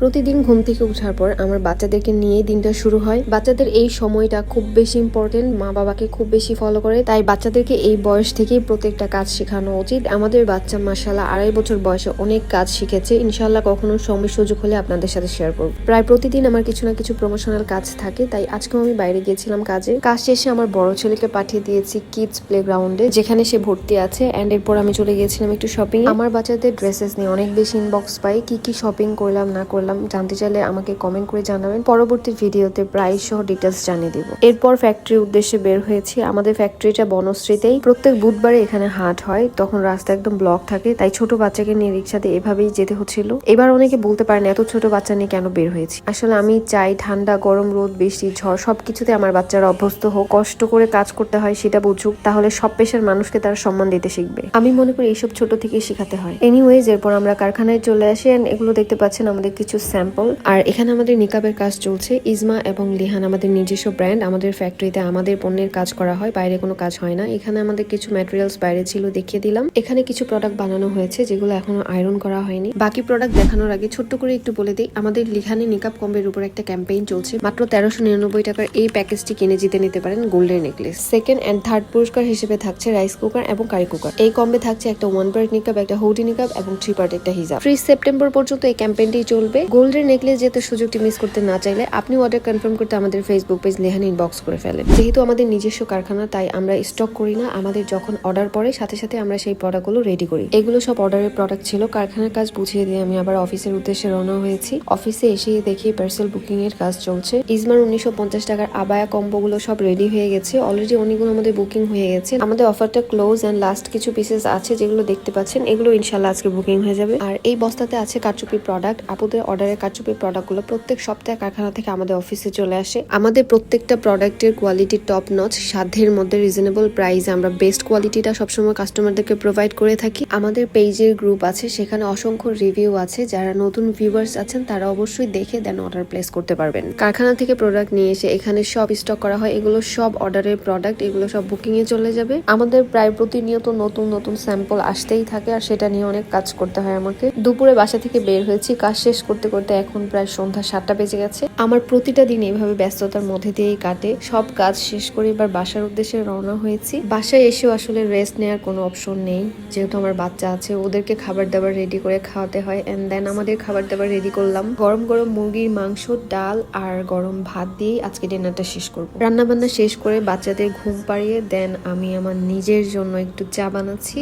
প্রতিদিন ঘুম থেকে ওঠার পর আমার বাচ্চাদেরকে নিয়ে দিনটা শুরু হয়। বাচ্চাদের এই সময়টা খুব বেশি ইম্পর্টেন্ট, মা বাবাকে খুব বেশি ফলো করে, তাই বাচ্চাদেরকে এই বয়স থেকেই প্রত্যেকটা কাজ শেখানো উচিত। আমাদের বাচ্চা মাশাআল্লাহ 2.5 বছর বয়সে অনেক কাজ শিখেছে। ইনশাআল্লাহ কখনো সময় সুযোগ হলে আপনাদের সাথে শেয়ার করব। প্রায় প্রতিদিন আমার কিছু না কিছু প্রমোশনাল কাজ থাকে, তাই আজকেও আমি বাইরে গিয়েছিলাম কাজে। কাজ শেষে আমার বড় ছেলেকে পাঠিয়ে দিয়েছি কিডস প্লেগ্রাউন্ডে, যেখানে সে ভর্তি আছে। এন্ড এরপর আমি চলে গিয়েছিলাম একটু শপিং। আমার বাচ্চাদের ড্রেসেস নিয়ে অনেক বেশি ইনবক্স পাই, কি শপিং করলাম না করলাম জানতে চাইলে আমাকে কমেন্ট করে জানাবেন। পরবর্তী ভিডিওতে প্রাইস সহ ডিটেলস জানিয়ে দিব। এরপর ফ্যাক্টরির উদ্দেশ্যে বের হয়েছি। আমাদের ফ্যাক্টরিটা বনশ্রীতেই। প্রত্যেক বুধবারে এখানে হাট হয়, তখন রাস্তা একদম ব্লক থাকে, তাই ছোট বাচ্চাকে নিয়ে রিক্সাতে এভাবেই যেতে হচ্ছিল। এবার অনেকে বলতে পারেন এত ছোট বাচ্চা নিয়ে কেন বের হয়েছি। আসলে আমি চাই ঠান্ডা গরম রোদ বৃষ্টি ঝড় সবকিছুতে আমার বাচ্চারা অভ্যস্ত হোক, কষ্ট করে কাজ করতে হয় সেটা বুঝুক, তাহলে সব পেশার মানুষকে তারা সম্মান দিতে শিখবে। আমি মনে করি এইসব ছোট থেকেই শেখাতে হয়। এনিওয়েজ, এরপর আমরা কারখানায় চলে আসি। এগুলো দেখতে পাচ্ছেন আমাদের কিছু স্যাম্পল। আর এখানে আমাদের নিকাবের কাজ চলছে। ইজমা এবং লিহান আমাদের নিজস্ব ব্র্যান্ড। আমাদের ফ্যাক্টরিতে আমাদের পণ্যের কাজ করা হয়, বাইরে কোনো কাজ হয় না। এখানে আমাদের কিছু ম্যাটেরিয়ালস বাইরে ছিল, দেখিয়ে দিলাম। এখানে কিছু প্রোডাক্ট বানানো হয়েছে যেগুলো এখনো আয়রন করা হয়নি। বাকি প্রোডাক্ট দেখানোর আগে ছোট্ট করে একটু বলে দিই, আমাদের লিহানে নিকাব কম্বের উপর একটা ক্যাম্পেইন চলছে। মাত্র 1399 টাকার এই প্যাকেজটি কিনে জিতে নিতে পারেন গোল্ডের নেকলেস। সেকেন্ড এন্ড থার্ড পুরস্কার হিসেবে থাকছে রাইস কুকার এবং কারি কুকার। এই কম্বে থাকছে একটা 1 পার্ট নিকাব, একটা হুডি নিকাব এবং 3 পার্ট একটা হিজাব। 3 সেপ্টেম্বর পর্যন্ত এই ক্যাম্পেইনটি চলবে। গোল্ডের নেকলেস যেতে সুযোগটি মিস করতে না চাইলে আপনি অর্ডার কনফার্ম করতে আমাদের ফেসবুক পেজ লিহান ইনবক্স করে ফেলেন। যেহেতু আমাদের নিজস্ব কারখানা, তাই আমরা স্টক করি না। আমাদের যখন অর্ডার পড়ে সাথে সাথে আমরা সেই প্রোডাক্টগুলো রেডি করি। এগুলো সব অর্ডারের প্রোডাক্ট ছিল। কারখানার কাজ বুঝিয়ে দিয়ে আমি আবার অফিসের উদ্দেশ্যে রওনা হয়েছি। অফিসে এসে দেখি পার্সেল বুকিং এর কাজ চলছে। ইজমার 1950 টাকার আবায়া কম্বো গুলো সব রেডি হয়ে গেছে। অলরেডি অনেকগুলো আমাদের বুকিং হয়ে গেছে। আমাদের অফারটা ক্লোজ এন্ড লাস্ট কিছু পিসেস আছে যেগুলো দেখতে পাচ্ছেন। এগুলো ইনশাআল্লাহ আজকে বুকিং হয়ে যাবে। আর এই বস্তাতে আছে কারচুপি প্রোডাক্ট। আপুদের অর্ডারের কারচুপি প্রোডাক্ট গুলো প্রত্যেক সপ্তাহে কারখানা থেকে আমাদের অফিসে চলে আসে। আমাদের প্রত্যেকটা প্রোডাক্টের কোয়ালিটি টপ নচ, সাধ্যের মধ্যে রিজনেবল প্রাইসে আমরা বেস্ট কোয়ালিটিটা সবসময় কাস্টমারদেরকে প্রোভাইড করে থাকি। আমাদের পেজের গ্রুপ আছে, সেখানে অসংখ্য রিভিউ আছে। যারা নতুন ভিউয়ার্স আছেন তারা অবশ্যই দেখে দেন অর্ডার প্লেস করতে পারবেন। কারখানা থেকে প্রোডাক্ট নিয়ে এসে এখানে সব স্টক করা হয়। এগুলো সব অর্ডারের প্রোডাক্ট, এগুলো সব বুকিং এ চলে যাবে। আমাদের প্রায় প্রতিনিয়ত নতুন নতুন স্যাম্পল আসতেই থাকে, আর সেটা নিয়ে অনেক কাজ করতে হয় আমাকে। দুপুরে বাসা থেকে বের হয়েছি, কাজ শেষ করতে করতে এখন প্রায় সন্ধ্যা 7টা বেজে গেছে। আমার প্রতিটা দিন এইভাবে ব্যস্ততার মধ্যে দিয়েই কাটে। সব কাজ শেষ করে এবার বাসার উদ্দেশ্যে রওনা হয়েছি। বাসায় এসেও আসলে রেস্ট নেওয়ার কোনো অপশন নেই, যেহেতু আমার বাচ্চা আছে। ওদেরকে খাবার দাবার রেডি করে খাওয়াতে হয়। এন্ড দেন আমাদের খাবার দাবার রেডি করলাম। গরম গরম মুরগির মাংস, ডাল আর গরম ভাত দিয়ে আজকে ডিনারটা শেষ করব। রান্না বান্না শেষ করে বাচ্চাদের ঘুম পাড়িয়ে দেন আমি আমার নিজের জন্য একটু চা বানাচ্ছি।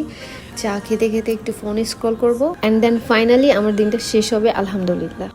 চা খেতে খেতে একটু ফোন স্ক্রল করবো। এন্ড দেন ফাইনালি আমার দিনটা শেষ হবে আলহামদুলিল্লাহ।